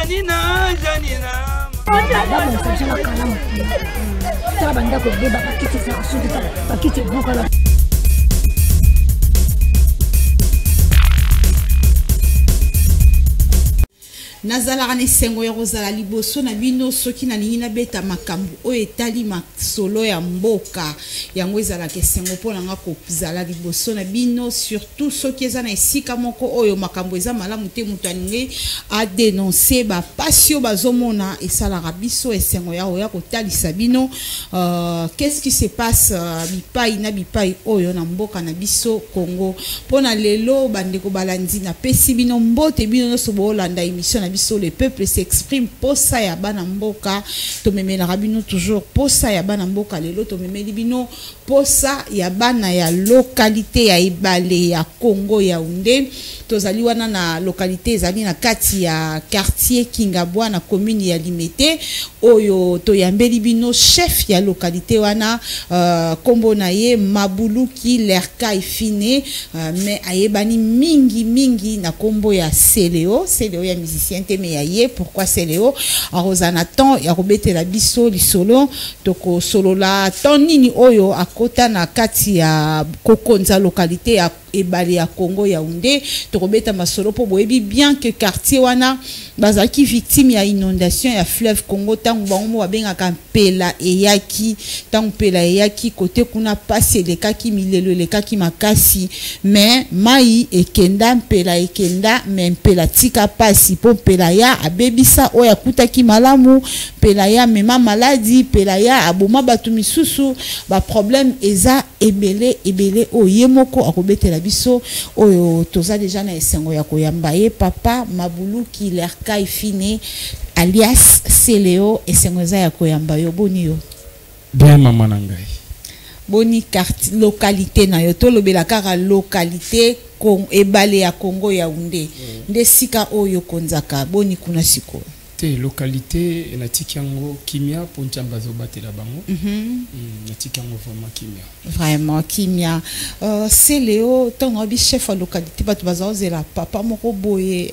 Janina, Janina. Nazala ne sengo ya rozala liboso na bino soki na nina beta makambu o etali solo ya mboka yango ezala ke sengo pona nga ko zala liboso na bino surtout soki eza na esika moko oyo makambu eza malamu te mutu alingi a dénoncer ba pasio bazomona esala biso esengo ya oya ko talisa bino qu'est-ce qui se passe bipai na bipai oyo na mboka na biso Congo pona lelo bandeko balandi na pesi bino mbote bino so bolanda émission biso le peuple s'exprime posa ya bana mboka to memela rabino toujours posa ya bana mboka lelo to memeli bino posa ya bana ya localité ya Ibale ya Congo ya Yaoundé tozali wana na localité ezali na kati ya quartier Kingabwa na commune ya Limete oyo to yambeli bino chef ya localité wana kombo na ye Mabuluki Lerka Ifine mais ayebani mingi na kombo ya Seleo ya musicien mais yaye pourquoi Seleo arozana temps ya robete la biso lisolo toko solo la tonini oyo akota na kati ya kokonza localité ya Ibale ya Congo ya Yaoundé to robeta masolo po boyebi bien que quartier wana bazaki victime ya inondation ya fleuve Congo tangu bango babenga kampela eyaki tangu pela eyaki côté kuna passe lekaki milelo lekaki makasi mais mai ekenda mpela ekenda mais mpela tika pasi po mpela ya abebisa oya kutaki malamu mpela ya mema maladi mpela ya aboma batu misusu ba problème eza ebele oyemoko akobetela biso oyo toza déjà na esengo ya koyamba ye papa Mabuluki Lerka Ifine alias Seleo esengo za ya koyamba yo boni yo bien mama na ngai boni quartier localité na yo to lobela kaka localité Ibale ya Congo ya Yaoundé nde sika oyo konzaka boni kuna siko te localité na tikango kimia poncha bazo batela bango na tikango vraiment kimia Seleo tongo bi chef à localité batu bazozela papa moko boye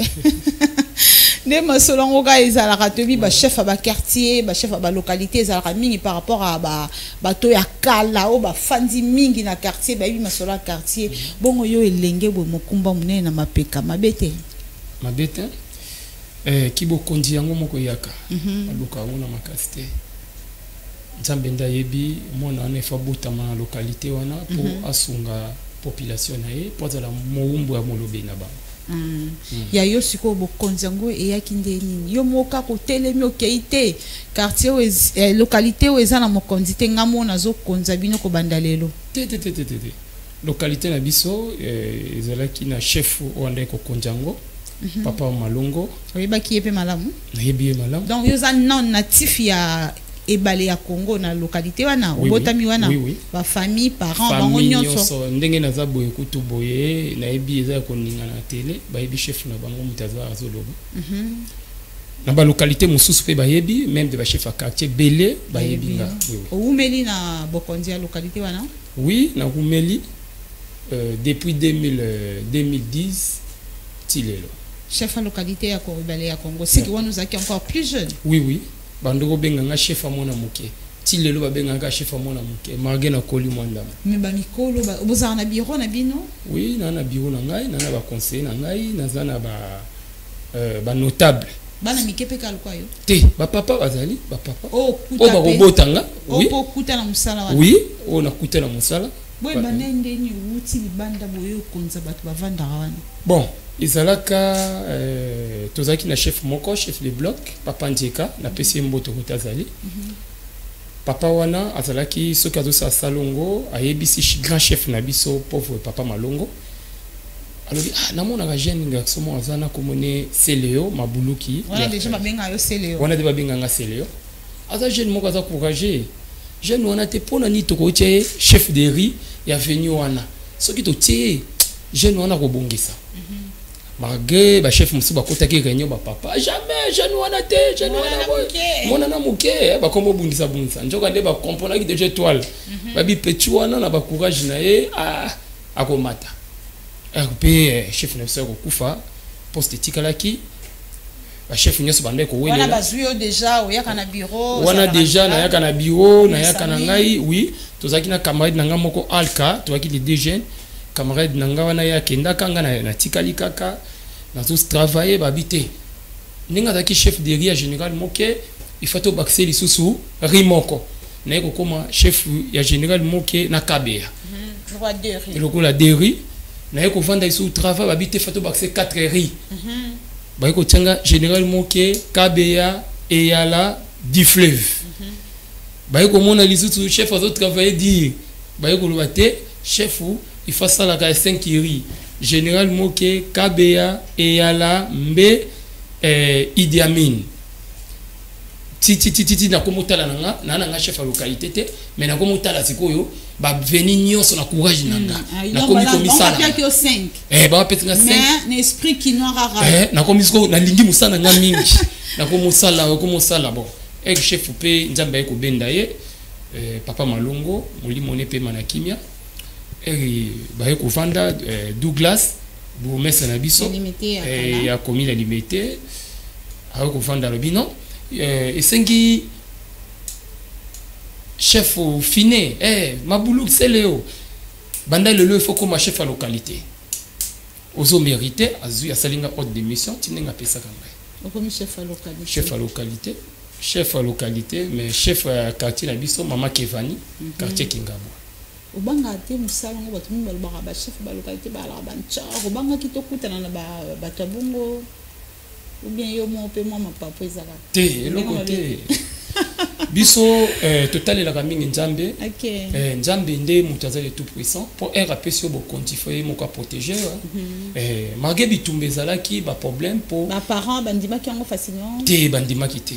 ne masolongo ga ezala katobi ba chef ba quartier ba chef ba localité ezala mingi par rapport à ba to ya kala o ba fandi mingi na quartier ba bi masola quartier bongo yo elenge bo mokumba munene na mapeka mabete kibo kondi yango moko yaka aluka yango na makasi te nzambe ndayebi mona ane fa botama na localité wana po asunga population na ye po azala mowumbu ya molobe na bango ya yo siko bokonzi yango eyaki nde nini yo moka kotelemi okei te quartier localité oyo eza na mokonzi te nga mona zokonza bino kobanda lelo te localité na biso ezalaki na chef oyo andaki kokonza yango papa Malongo oyebaki ye pe malamu nayebi ye malamu donc yo za non natif ya Ibale ya Congo na localité wana obotami wana ba famille parents bango nyonso ndenge naza boye kutu boye nayebi eza koninga na télé bayebi chef na bango mutaza azoloba na ba localité mosusu pe bayebi même de ba chef à quartier belé bayebi nga oumeli na bokonzi ya localité wana na oumeli depuis 2010 tilelo chef à localité ya Ibale ya Congo c'est que nous zaki encore plus jeune bandoko benganga chef a mona muke tilelo ba benganga chef a mona muke marge na koli mwandama mais ba mikolo bozana na bureau na bino na bureau na ngai na ba conseiller na ngai na zana ba notable bana mikepe kalukwa yo te ba papa bazali ba papa kuta ba robotanga po kuta na musala wana na kuta na musala boy banende ni uti libanda boyo konza batu bavanda wana bon izalaka tozaki na chef moko chef de bloc papa Njeka na pesi mboto kotazali papa wana azalaki soki azosa salongo ayebisi grand chef na biso pauvre papa Malongo alobi namonaka jeune garçon mo azana komone Seleo Mabuluki wana déjà babenga yo Seleo wana de babenga nga Seleo aza jeune moko aza courageux jeune wana te pona ni tokotie chef de riz ya venu wana soki totie jeune wana kobongisa malgré ba chef musu bakotaki réunion ba papa jamais jeune wana te jeune wana mona na muke ba komo bungisa njoka nde ba comprendre que déjà étoile ba bi petit wana na ba courage na ye akomata RP chef na so ko kufa poste tikalaki ba chef nyonso bande ko wana bazuyo déjà oyaka na bureau wana déjà na yaka na bureau na yaka na ngai oui tozaki na camarade nanga moko alka tozaki les deux jeunes camarade nanga wana ya kenda kanga na tikali kaka na tous travailler babité ninga zaki chef de ria général moke il faut to baxer lisusu rimoko na ko koma chef ya général moke na kabea roi de riz le ko la de riz na ko vanda lisusu travail babité faut to baxer 4 riz ba ko tanga général moke kabea et yala du fleuve ba ko mona lisusu chef azo travailler dire ba ko lobate chef il faut ça la 5 riz général moke kabea et yala mbe Idi Amin titi na komotala nanga chef à localité te mais na komotala sikoyo ba veni nyonso na courage nanga na komi komisala ba petinga 5 mais n'esprit qui noir arabe na komisiko na lingi musana nga mingi na komosala bon chef pe nzamba ko benda ye papa Malongo molimo ne pe manakimia ba ko vanda Douglas bourgmestre na biso ya komi la limité a ko vanda robino esengi chef au finé mabulu seleo banda lelo il faut comme chef à localité ozo mérité azu ya salinga haute démission tinenga pesa kanga comme chef à localité chef à localité mais chef à quartier na biso mama Kevani quartier Kingabo obanga te musala ngo bato mbalobaka ba chef ba localité ba la bancha obanga kitokutana na ba tabungo ou bien yo mo pe moi ma papa ezala te eloko te biso total la mingi nzambe nzambe nde mutazali tout puissant pour rappeler bo kontifoye moko protéger malgré bitumbe ezalaki ba problème pour ba parents bandima ki ngo facilement te bandima ki te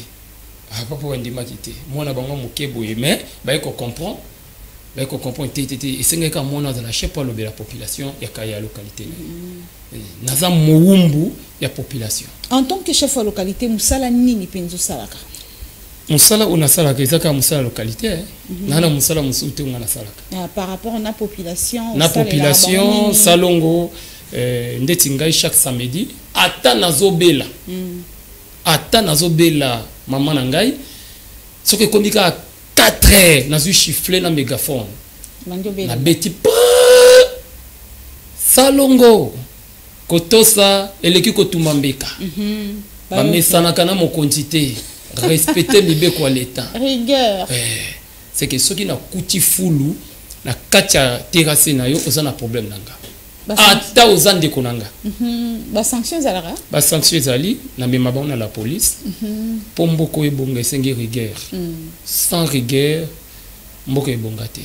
papa bandima ki te mona bango mokebo mais ba ko comprendre mais qu'on comprend et c'est quand on a dans la chef pour la population il y a kaya localité naza moumbu ya population en tant que chef de localité musala nini penzo salaka musala una salaka ezaka musala localité nana musala musute ngana salaka par rapport à la population salongo ndeti ngai chaque samedi ata nazobela maman na ngai soki komika 4 heures na zu chiffler na mégaphone na beti salongo kotosa eleki kotuma mbeka ba mesana kana mokonzi te respecter mibeko ya l'état rigueur c'est que soki na kuti fulu na katia terrasse na yo oza na problème nanga ata oza ndeko nanga ba sanctions alara ba sanctions ali na mema ba na la police po mboko ebonga esengi rigueur sans rigueur mboko ebonga te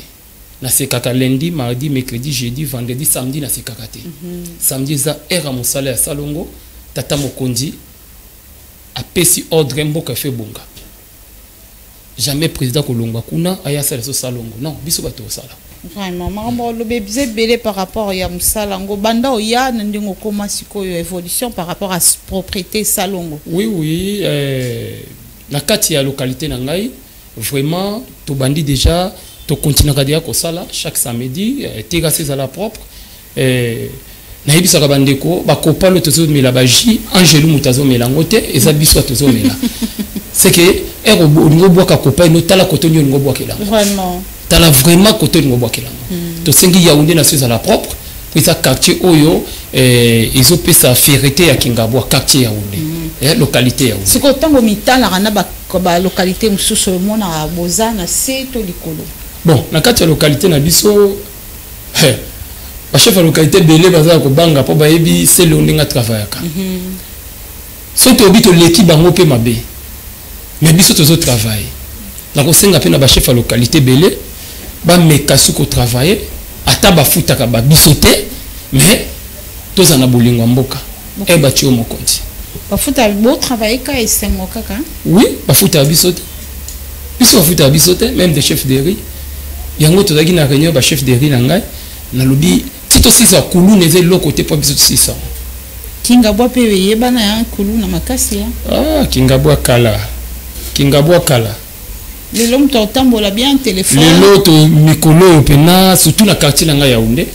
na sekaka lundi mardi mercredi jeudi vendredi samedi na sekaka te samedi za era mosala ya salongo tata mokonzi apesi ordre mboka fe bonga jamais président kolongwa kuna aya sala so salongo non biso bato sala vraiment maman le bébé belé par rapport à musala ngo banda oya ndingo koma sikoyo évolution par rapport à propriété salongo oui na kati ya localité na ngai vraiment to bandi déjà to continuer à dire ko sala chaque samedi terrasse à la propre na yebisa ka bandeko ba kopalo tozo mela baji angelu mutazo mela ngote eza biso tozo mela c'est que ero ngo boka kopay no tala kotonyo ngo boka la vraiment tala vraiment kotonyo ngo boka la to sengi Yaoundé na à la propre pour ça quartier oyo ils ont pesa fierté ya Kingabo quartier Yaoundé localité Yaoundé c'est que tango mitala kana ba localité mususu mona bozana c'est to likolo bon na kati ya localité na biso ba chef de localité belé baza ko banga po ba yebi c'est le ndinga travaillaka so to bito l'équipe bango pe mabe mais biso tozo travailler na ko senga pe na ba chef de localité belé ba mekasu ko travailler ata ba futaka ba bisoté mais toza na bolingo mboka e ba tio mokonzi ba futa bo travailler ka esengo kaka oui ba futa bisoté biso ba futa bisoté même des chefs de riz yango tozaki na réunion ba chef de riz na ngai na lobi tito sisa kulu neze lo côté pour biso sisa Kingabo pe yebana ya kulu na makasi ya Kingabo kala lelo mto tambola bien téléphone lelo to mikolo pena surtout na quartier na Yaoundé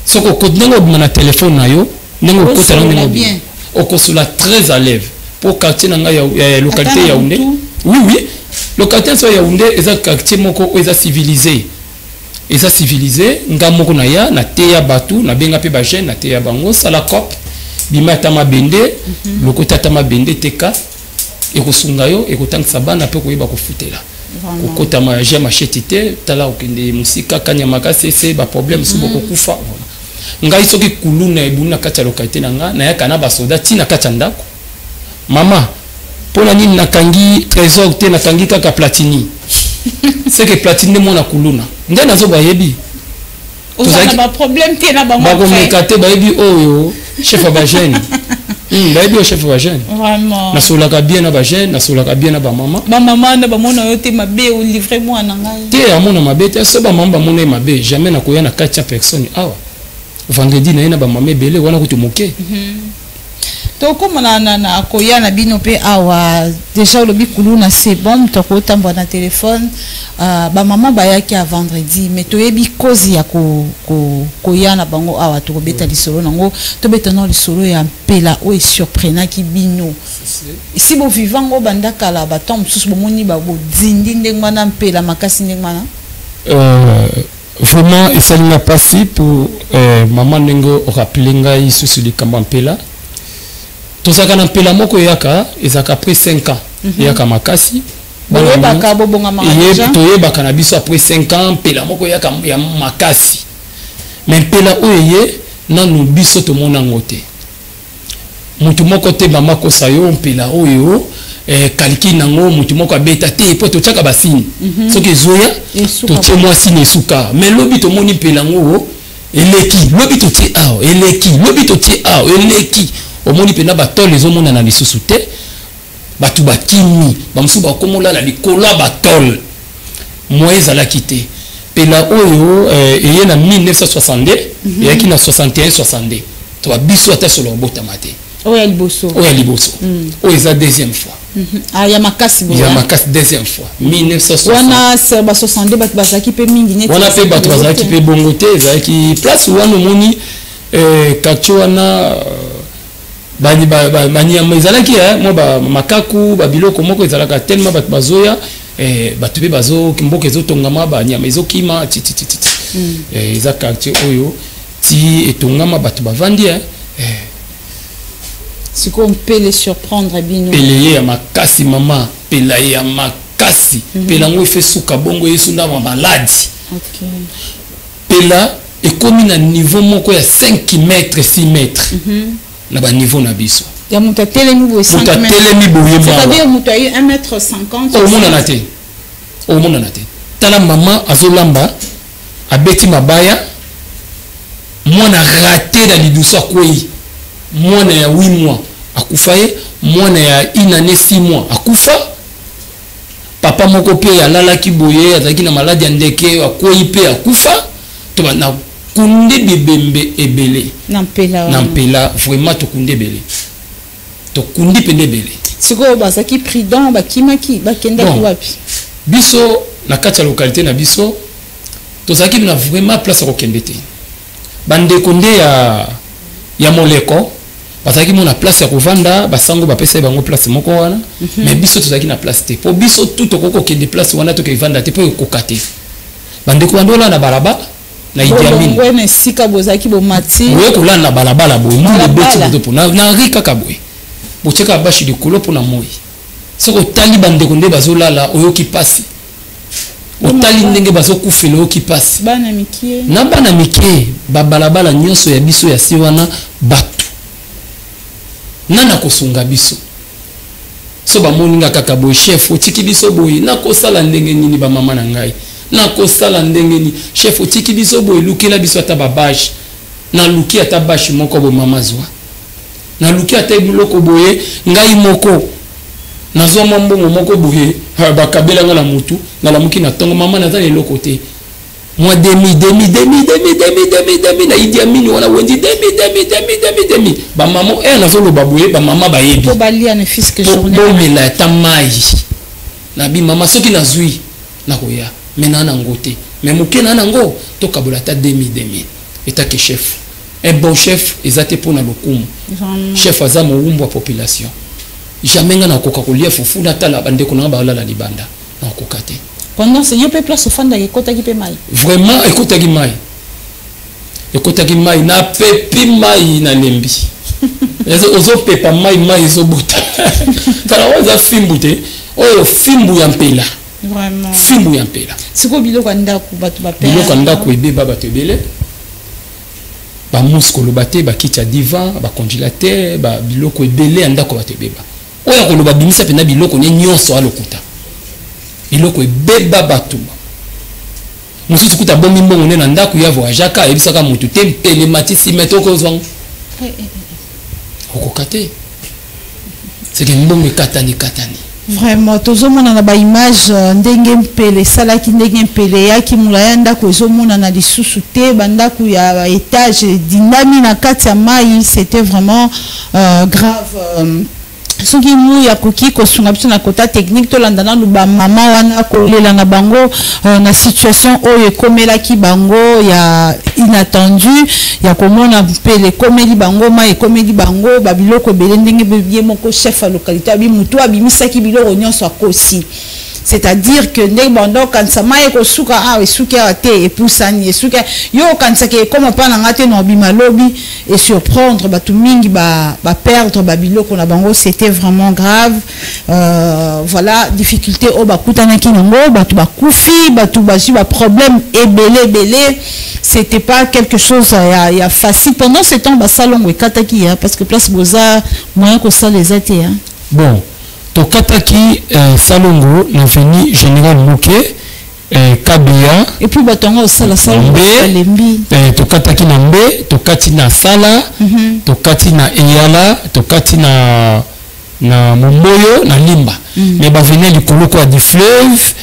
soko ko ndengo na téléphone na yo ndengo ko tala ndengo bien o ko sula très à l'aise pour quartier nanga ya localité Yaoundé. Oui oui, localité so Yaoundé eza quartier moko eza civilisé. Eza civilisé nga moko na ya na teya batu na benga pe ba jeune na teya bango sala cop bima tama bende lokota tama bende teka ekosunga yo ekotangisa bana pe koyeba kofutela. Kokota ma je machete te tala okende musika kanya makasi c'est ba problème so boko kufa. Ngai soki kuluna ebuna kati ya localité nanga na ya kana ba soda tina kati ya ndako. Mama pona nini nakangi trésor te nakangi kaka platini. C'est que platini mo na kuluna. Nde nazo ba yebi. Ozana ba problème te na bango. Ba ko mekate ba yebi oyo chef ba jeune. Ba yebi o chef ba jeune. Vraiment. Na solaka bien na ba jeune, na solaka bien na ba mama. Ba mama na ba mona yo te mabe o livrer moi na ngai. Te amona mabe te so ba mama ba mona mabe jamais na koya na 4 personnes. Awa. Vendredi na ina ba mama belé wana ko tumoke. To comme na koya na bino pe awa déjà le bikuluna c'est bon to ko tamba na téléphone ba maman ba yaki à vendredi mais to yebi cause ya koya na bango awa to beta lisolo nango to beta no lisolo ya pela o surprenant ki bino si bo vivango banda kala ba tombe sous bo moni ba bo dindi ndengwana pela makasi ndengwana vraiment et ça n'a pas si pour maman nengo rappeler ngai sous le kambapela. Tout ça quand pela moko yaka ezaka après 5 ans yaka makasi baka bobonga manja to yebaka na biso après 5 ans pela moko yaka ya makasi mais pela oyeye nanu biso to mona ngote mutu moko te mama ko sayo pela oyo kaliki nango mutu moko abeta te po to chaka basini soki zoya to tie moi sine suka mais lobi to moni pela ngo eleki lobi to tie ao eleki lobi to tie ao eleki au moni pena batol les hommes na lisusu te batu bakimi bamusu bakomola la likolo batol moise ala quitté pela oyo eye na 1962 et qui na 61 62 to biso ata solo bota mate oya liboso oyo eza deuxième fois ah ya makasi bo ya makasi deuxième fois 1960 wana c'est ba 62 batu bazaki pe mingi net wana pe batu bazaki pe bongo te ezaki place wana moni kacho wana bani ezalaki mo ba makaku ba biloko moko ezalaka tellement bat bazoya batu be bazo kimboka ezotongama ba nyama ezokima titi eza quartier oyo ti etongama batu bavandi siko peut les surprendre bino peleye ya makasi mama pela ya makasi pela ngo fait suka bongo yesu na maladi OK pela ekomi na niveau moko ya 5 mètres 6 mètres na ba niveau na biso ya muta telemi bo 5 mètres telemi boye ma c'est-à-dire muta 1m50 o mona na te tala mama azolamba abeti mabaya mwana raté na liduso akwei mwana ya 8 mois akufa ye mwana ya 1 année 6 mois akufa papa moko pe ya lalaki boye azaki na maladi ya ndeke akwei pe akufa to na kunde bibembe ebele nampela vraiment to kunde bele to kundi pende bele siko bazaki prudent bakimaki bakenda wapi biso na kati ya localité na biso to zaki na vraiment place ko kende te bande konde ya moleko bazaki mona place ya kovanda basango bapesa bango place moko wana mais biso to zaki na place te po biso tout okoko kende place wana to ke vanda te po kokate bande ko ndola na baraba na idiamini wena sika bozaki bo mati we ko na balabala bo mule beti bo na rika kabwe bo cheka bashi de kolopo na moi soko tali bande ko nde bazolala oyoki pasi otali ndenge bazokufela oyoki pasi bana mikie na bana mikie babalabala nyonso ya biso ya si wana batu nana kosunga biso so bamoninga kaka boy chef otiki biso boy na kosala ndenge nini ba mama na ngai na kosala ndenge ni chef otiki biso boy lukela biso ata babash na luki ata bash moko bo mama zwa na luki ata biloko boye ngai moko nazo mbongo moko boye bakabela ngala mutu ngala muki na tongo mama na tane loko te moi demi na Idi Amin wana wendi demi ba maman nazo lo baboué ba mama ba yebi to balia na fisque journée bo mela tamai na bi mama soki na zui na koya mena na ngote mais moke na ngo to kabola ta demi eta ke chef un bon chef ezate pona lokumu chef aza mo umbo population jamais nga na koka kolia fufu na tala bande ko na ba la libanda na kokate pendant ce yope place fanda ekota ki pe mai vraiment ekota ki mai na pepi mai na lembi ozo pepa mai zo buta kala waza fimbu te oyo fimbu ya mpela vraiment fimbu ya mpela siko biloko ndaku batu ba père biloko ndaku ebeba batu ebele ba muskolo bate ba kitcha divan ba congélateur ba biloko ebele ndako batu ebeba oya koloba bimisa pena biloko ne nyonso alokuta biloko ebeba batu mususu kuta bombi mbongo ne na ndako ya voyagaka ebisaka mutu te mpele matisi metoko zwango okokate c'est que mbongo katani vraiment tozomona na ba image ndenge mpele salaki ndenge mpele yaki mulaya ndako ezomona na lisusu te bandako ya étage dynamique na kati ya mai c'était vraiment grave soki mu ya koki kosunga biso na kota technique tolanda na luba mama wana kolela na bango na situation oyo ekomelaki bango ya inattendu ya komona mpele ekomeli bango mai ekomeli bango babiloko ebele ndenge bebie moko chef ya localité abi mutu abimisaki biloko nyonso akosi c'est-à-dire que ndenge bando kanisa mai ekosuka esuki awa te epusani esuki yo okanisaki ekoma mpa na nga te na obima lobi et surprendre batu mingi perdre babiloko na bango c'était vraiment grave voilà difficulté o bakutanaki nango batu bakufi batu bazwi problème ebele c'était pas quelque chose ya facile pendant ce temps basalongo ekataki parce que place boza moyen kosala eza te bon tokataki salongo na veni général Mouké Kabia et puis batonga osala salongo lembi tokataki na mbe tokati na sala tokati na eyala tokati na momboyo na limba mais ba venir likolo kwa du fleuve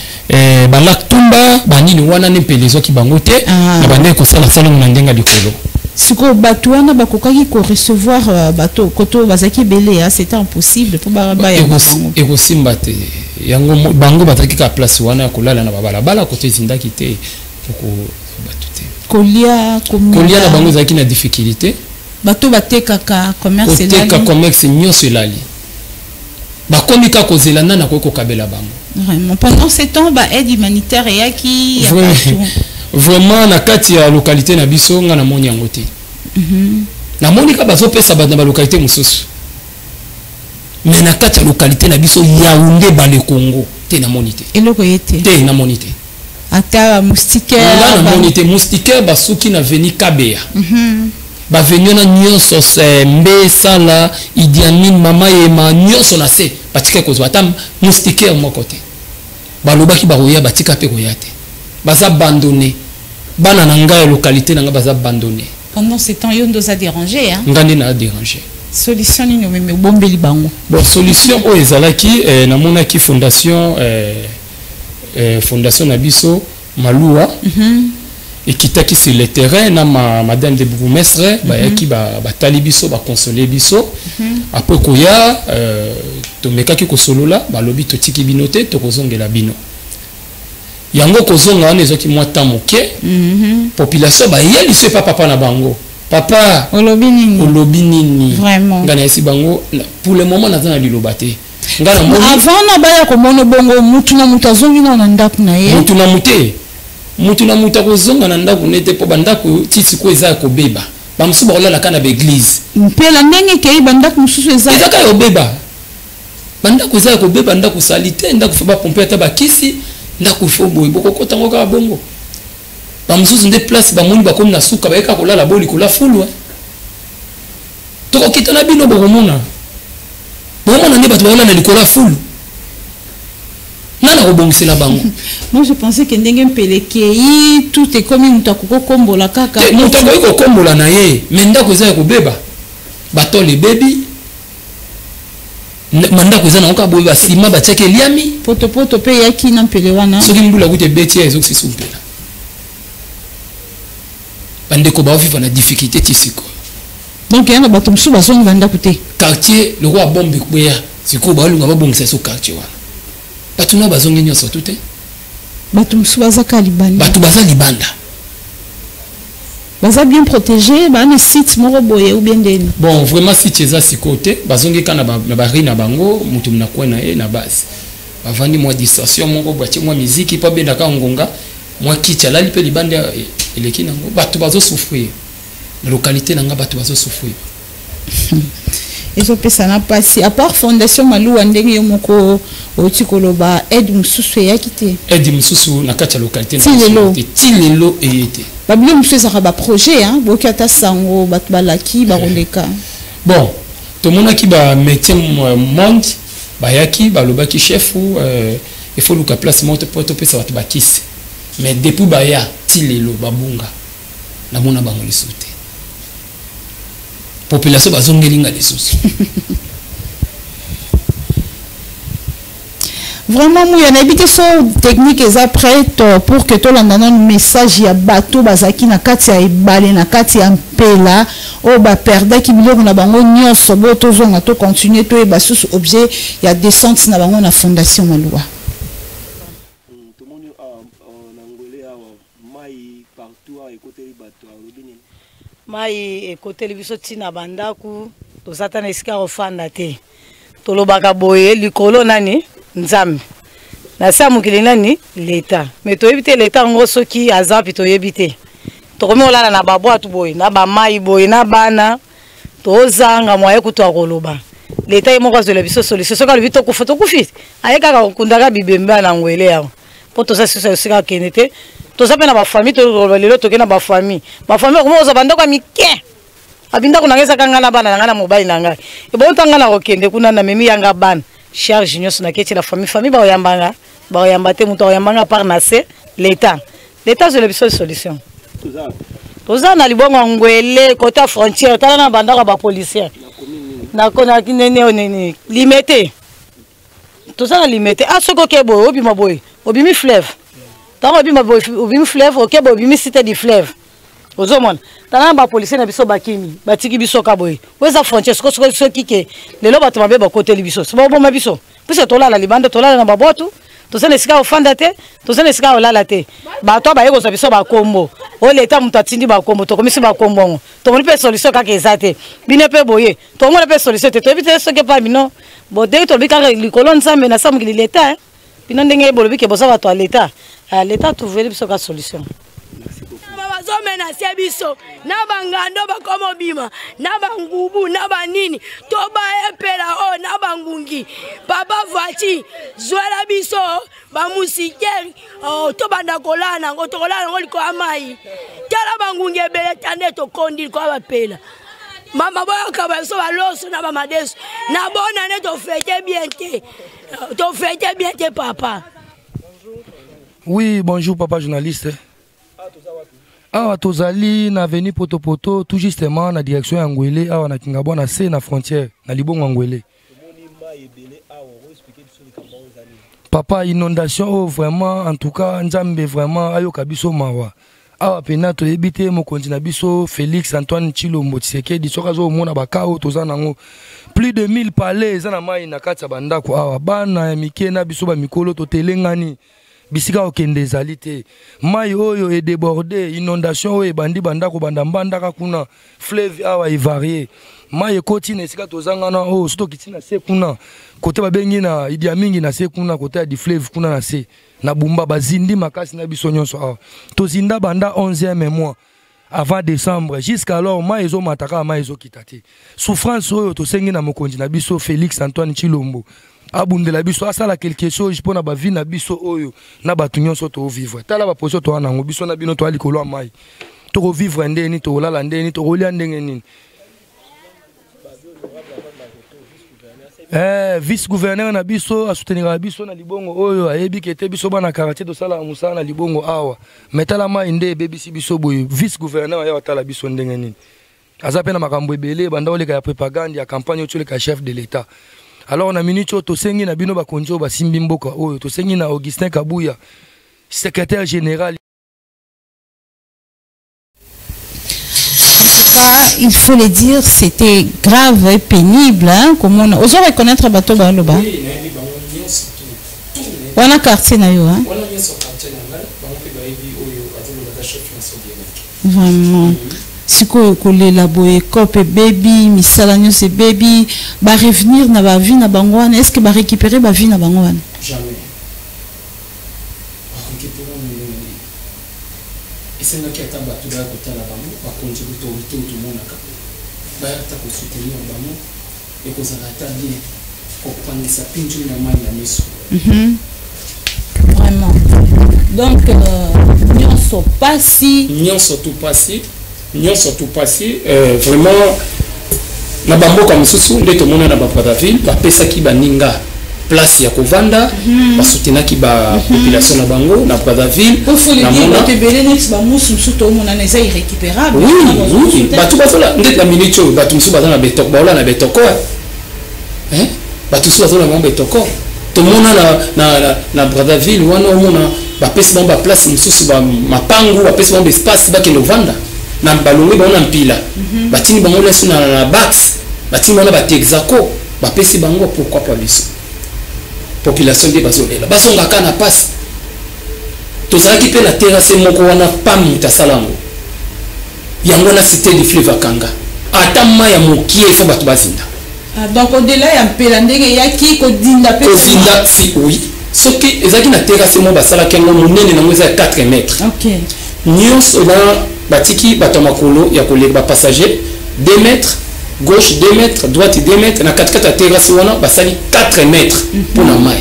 balak tumba banini wana ne pelezo ki bango te na bande ko sala salongo na ndenga likolo siko bato wana bakokaki ko recevoir bato koto bazaki belé c'était impossible pour ba ekosimba te yango bango bataki ka place wana ya kolala na bala kote zindaki te poko bato te kolia na bango zaki na difficulté bato batekaka commerce elali oteka commerce nyonso elali bakomika kozelana na ko kabela bango vraiment pendant ce temps ba aide humanitaire yaki ya vraiment na kati ya localité na biso nga na moni yango te na moni ka bazo pesa ba na localité mususu mais na kati ya localité na biso Yaoundé Bale Congo te na moni te eloko yete te na moni te ata moustiquaire na moni te moustiquaire basuki na veni Kabea ba veni na nyonso mbe sala Idi Amin mama yema nyonso na se batika ko zwata moustiquaire moko te balobaki baroya batika pe koya te baza abandonné bana na ngai localité na nga baza abandonné pendant ce temps yo ndoza dérangé ngandi na dérangé solution nini meme bombeli bango bon solution o ezalaki na monaki fondation fondation na biso Malua ekitaki sur le terrain na madame de bourgmestre bayaki batali biso ba consoler biso après koya tomekaki kosolola balobi totiki binote tokozongela bino yango kozonga wana ezoki mwa temps moke population bayeli se papa na bango papa olobi nini vraiment ngana esi bango pour le moment naza na liloba te ngana moni avant na baya komona bongo mutu na mutu azongi na ndako na ye mutu na mutu kozonga na ndako nete po bandako titi ko eza kobeba bamusu bakolala kana ba église mpela ndenge kei bandako mususu eza ka yobeba bandako eza kobeba ndako salite ndako fa ba pomper ata bakisi ndako fo boy boko kotango ka bongo bamususu nde place bamoni bakomi na suka bayeka kolala boli kola fulu toko kitana bino bokomona ne bato bakolala na likola fulu nana kobongisela bango moi je pensais que ndenge mpele kei tout est comme mutu akokombola kaka mutu akoki kokombola na ye me ndako eza ya kobeba batole bebi mandako eza na oka boye basima batiaki eliami poto pe yaki na mpele wana soki mbula kuti ebeti ya ezokisi mpela bandeko baoviva na difficulté ti sikoyo donc yana bato mosusu bazongi bandako te quartier loko abombi kweya sikoyo baolunga babongisa so quartier wana bato na bazongi nyonso tu te bato mosusu bazaka libanda bato baza libanda baza bien protégé ba na site moko boye ou bien ndeni. Bon vraiment site eza sikote bazongi kana ba bari na bango mutu mna kwena na base bavandi mwa distraction moko bwatie mwa musique pa benda ka ngonga mwa kicha lali pe libanda eleki nango bato bazo souffrir na localité nanga bato bazo souffrir. Eso pesa na pasi à part fondation Maluwa ndenge yo moko otikoloba aide mususu ya kité aide mususu na kati ya localité na tilelo eyete babilo mususu za ba projet hein bokata sango bato balaki baroleka bon to monaki ba métier monde bayaki balobaki chef il faut luka place monte poto pesa bato bakisi mais depuis baya tilelo babunga na mona bango lisute population bazongelinga lisusu. Vraiment il y a une habitation technique est prête pour que tout le monde un message ya bateau bazaki na kati ya ebale na kati ya mpela o ba perdre ki biloko na bango nyonso bo tozonga to continuer to e basusu objet ya descente na bango na fondation Maluwa. Mai ekoteli biso tina bandaku tozata na esika ofanda te tolobaka boye likolo nani nzambe na sa mokili nani leta me toyebi te leta ngo soki aza pi toyebi te tokomi olala na babwatu boye na bamai boye na bana tozanga mwaye kutu akoloba leta ye moko azwela biso solution soki alobi tokufa tokufi aye kaka kokundaka bibembe na ngwele yawo mpo toza siso esika kende te toza pe na bafamille toloba lelo toke na bafamille okomi oza bandako ya mike abindako na ngai ezaka ngai na bana na ngai na mobali na ngai ebonta ngai na kokende kuna na memi yanga bana charge nyonso na keti la famille baoyamba te moto aoyambanga par na se l'état azwela biso solution toza na libongo ngwele côté frontière tala na bandako ya bapolicier na nene limité toza na limité soki oke boye obima boye obimi fleuve tango obimi fleuve oke boye obimi cité du fleuve ozomona tala na bapolicier na biso bakimi batiki biso ka boye oeza frontière soki ke lelo bato mabe bakoteli biso sobaboma biso puisque tolala libanda tolala na babwatu toza na esika ofanda te toza na esika olala te bato baye kozwa biso bakombo o leta moto atindi bakombo tokomisi bakombongo tomoni mpe solution kaka eza te bino mpe boye tomona mpe solution te toyebi te soki epa bino bo ndenge tolobi kaka likolo nzambe na sa mokili leta bino ndenge bolobi ke boza bato ya leta leta tuveli biso ka solution. Bazomena sebiso na bangando bakomo bima na bangubu na banini toba epela o na bangungi papa vati zwela biso ba musikeri to banda kolana ngo to kolana ngo liko amai tala bangungi ebele tande to kondi ko bapela mama boyo ka ba so baloso na ba madeso na bona ne to fete bien te papa. Oui, bonjour papa journaliste. Awa tozali na avenue Potopoto tout justement na direction ya Ngwele awa na Kingabwa na se na frontière na libongo Ngwele. Papa inondation vraiment en tout cas nzambe vraiment ayoka biso mawa. Awa pena to ebite mokonzi na biso Félix Antoine Tshilombo Tshisekedi soka zo mona bakao toza nango plus de 1000 palais za na mai na kati ya bandako awa bana ya mike na biso ba mikolo to telengani bisika okende ezali te mai oyo e débordé inondation oyo ebandi bandako bandambandaka kuna fleuve awa evarie mai ekoti na esika tozangana oyo soto kiti na se kuna kote babengi na Idi Amingi na se kuna kote ya di fleuve kuna na se na bumba bazindi makasi na biso nyonso awa tozinda banda 11e mois avant décembre jusqu'alors mai ezomataka mai ezokita te souffrance oyo tosengi na mokonzi na biso Félix Antoine Tshilombo abundela biso asala quelque chose pona ba vie na biso oyo na batu nyonso to vivre tala ba position to wana ngo biso na bino to ali kolwa mai to vivre ndeni to lala ndeni to rolia ndenge nini vice gouverneur na biso asoutenira biso na libongo oyo ayebi kete biso bana quartier to sala musala na libongo awa metala mai nde bebisi biso boyo vice gouverneur ya tala biso ndenge nini azape na makambo ebele banda oleka ya propagande ya campagne otule ka chef de l'état. Alors na minute to sengi na bino bakonjo basimbi mboka oyo to sengi na Augustin Kabuya secrétaire général. Il faut le dire, c'était grave et pénible hein, comment on ose reconnaître bateau baloba. Oui, on a quartier na yo hein. Vraiment. siko kolela boye kope baby misala nyonso baby ba revenir na ba vie na bango wana est-ce que ba récupérer ba vie na bango wana jamais ba récupérer et c'est là qui attend bato da kotala bango ba contribuer tout le monde aka ba ta ko soutenir bango et ko ça ta bien ko pangisa pinju na mai na miso vraiment donc nyonso pasi vraiment na bamboka mosusu nde tomona na Brazzaville bapesaki baninga place ya kovanda basoutenaki ba population na bango na Brazzaville na mona tebele next ba musu to mona na eza irrécupérable oui batu bazola nde la minute batu musu bazana betoko baola na betoko batu musu bazona na betoko tomona na Brazzaville wana omona bapesi bango baplace mosusu mapangu bapesi bango espace bakende ovanda na balongi bango na mpila batini bango leso na bax batini bango na batexaco bapesi bango pourquoi pas biso population nde bazolela bazongaka na pasi tozalaki mpe na terrasse moko wana pam mutasala yango yango na cité du fleuve akanga ata mai ya mokie ifo bato bazinda donc au-delà ya mpela ndenge yaki kodinda pe kozinda si oui soki ezalaki na terrasse moko basalaki yango monene nango eza ya 4 mètres nyonso na batiki bato makolo ya koleka bapassager 2 mètres gauche 2 mètres droite 2 mètres na katikati ya terrasse wana basali 4 mètres mpona mai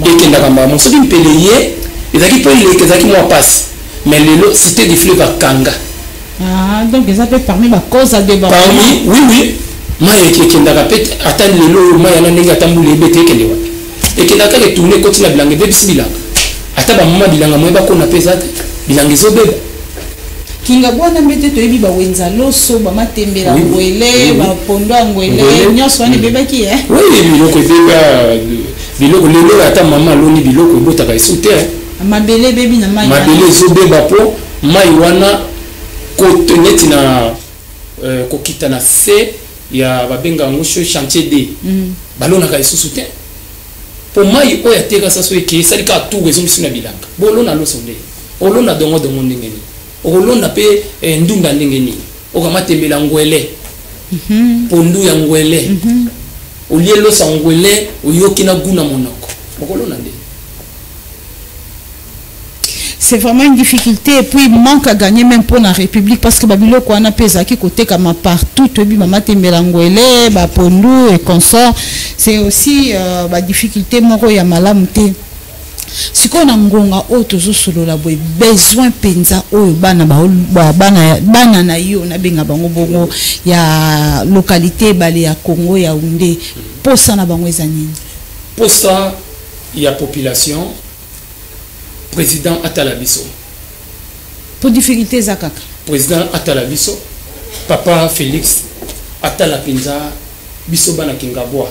ekendaka mbamo soki mpele ye ezalaki mpo eleka ezalaki mwa pasi mais lelo cité du fleuve akanga donc eza mpe parmi bacause ya parmi oui mai ekendaka mpe ata lelo mai yana ndenge ata mbula ebete ekende wapi ekendaka kaka etourne ekoti na bilanga ebebisi bilanga ata bamama bilanga moye bakona mpe eza te bilanga ezobeba kinga bwana mbete toyebi bawenza loso bamatembela ngwele bapondo ya ngwele nyonso wana ebebaki oui biloko ebeba biloko lelo ata mama aloni biloko ebotaka esu te mabele ebebi na mai mabele ezobeba mpo mai wana kote neti na kokita na se ya babenga yango chantier d balonaka lisusu te mpo mai oyo atekasa so eke esali kaka tour ezomisi na bilanga bolona loso nde olona dongo ndenge nini okolonda mpe ndunda ndenge nini okamatembela ngwele pondu ya ngwele olie losa ngwele oyoki na guna monoko okolona nde. C'est vraiment une difficulté et puis il manque à gagner même pour la République parce que babilo ko ana pesa ki côté comme partout to bi mama tembela ngwele ba pondu et consort c'est aussi ba difficulté moko ya malamu te. Siko na ngonga o tozo solo la boy besoin penza o bana bana na yo na benga bango bongo ya localité bale ya Congo ya Yaoundé posa na bango ezanini posa ya population président Atalabiso pour difficulté za kaka président Atalabiso papa Félix Atala penza biso bana kingabwa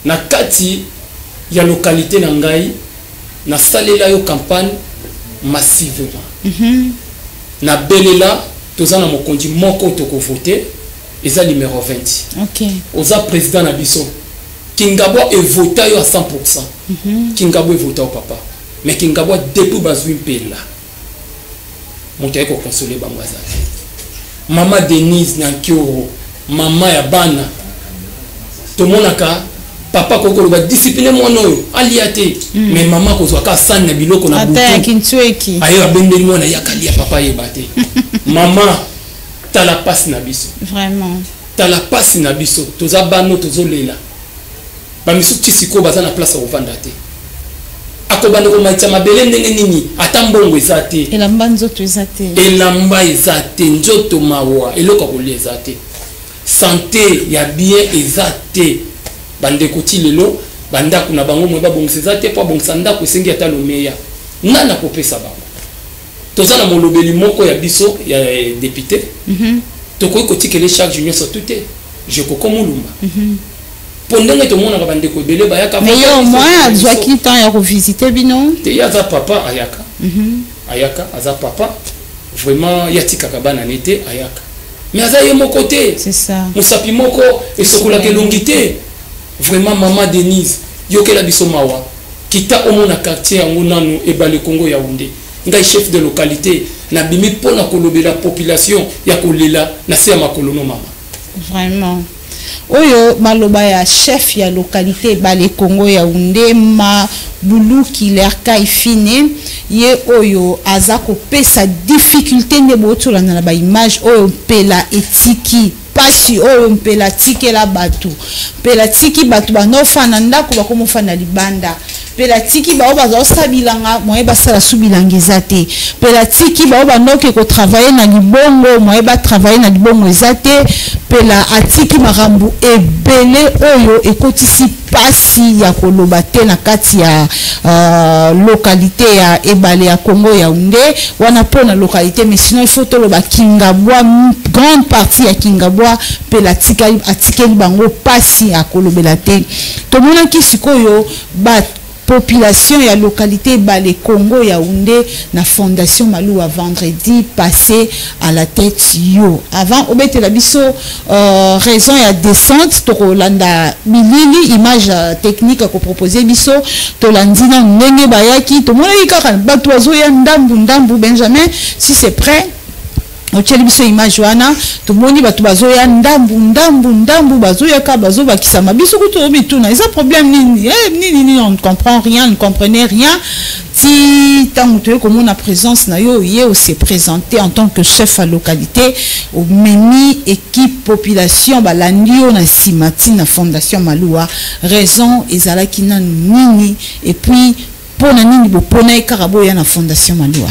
na kati ya localité na ngai na salela yo campagne massivement na belela tozana mokonzi moko toko voter eza numéro 20 OK oza président na biso kingabwa e vota yo à 100% kingabwa e vota au papa mais kingabwa depuis bazwi mpela moto ayeko consoler bango azali mama Denise na Kioro mama ya bana tomonaka papa kokolo ba discipline mwana oyo aliate mais mama kozwa ka sani na biloko na butu ata kintueki ayo abendeli mwana yakali ya papa yebate mama tala passe na biso vraiment tala passe na biso toza bano tozolela ba misu tisiko baza na place au vanda te akobana ko maitsa mabele ndenge nini ata mbongo eza te elamba nzoto eza te elamba eza te nzoto mawa eloko kolia eza te santé ya bien eza te bande koti lelo banda kuna bango mwe babongisa eza te po bongisa ndako esengi ata lomeya nana kopesa bango toza na molobeli moko ya biso ya député tokoki kotikele charge nyonso tout te je koko mulumba pondenge tomonaka bandeko ebele bayaka mais yo moi azwaki temps ya kovisite bino te ya za papa ayaka ayaka aza papa vraiment yatikaka bana nete ayaka mais aza ye moko te c'est ça mosapi moko esokolaka elongi te vraiment mama Denise yokela biso mawa kita omona quartier yango nanu ebale Congo Yaoundé ngai chef de localité na bimi pona kolobela population ya kolela na se ya makolono mama. Vraiment. Oyo maloba ya chef ya localité Bale Congo ya Undema Bulu Kilerka ifine ye oyo azako pesa difficulté ne botola na ba image oyo pela etiki pasi oyo mpela tiki la batu pela tiki batu banofana ndako bakomofana libanda pela tiki ba oba sabilanga moye basala subilanga ezate pela tiki ba oba noke ko travailler na libongo moye ba travailler na libongo ezate pela atiki marambu ebele oyo ekotisi pasi ya koloba te na kati ya localité ya Ebale ya Congo ya Yaoundé wana pona localité mais sinon il faut to loba Kingabwa grande partie ya Kingabwa pela tika atikeli bango pasi ya kolobela te to mona kisikoyo ba population ya localité Bale Congo ya Yaoundé na fondation Maloua vendredi passé à la tête yo avant obete la biso raison ya descente to kolanda bilili image technique ko proposer biso to landina ndenge bayaki to mona ikaka bato azo ya ndambu Benjamin si c'est prêt ocheli biso image wana to moni bato bazo ya ndambu bazo ya ka bazo bakisama biso kuto bituna isa problème nini on ne comprend rien, ne comprenait rien ti tango to comme on a présence na yo ye s'est présenté en tant que chef à localité au memi équipe population balandio na simati na fondation Maloua raison ezalaki na nini et puis pona nini bo pona ekarabo ya na fondation Maloua.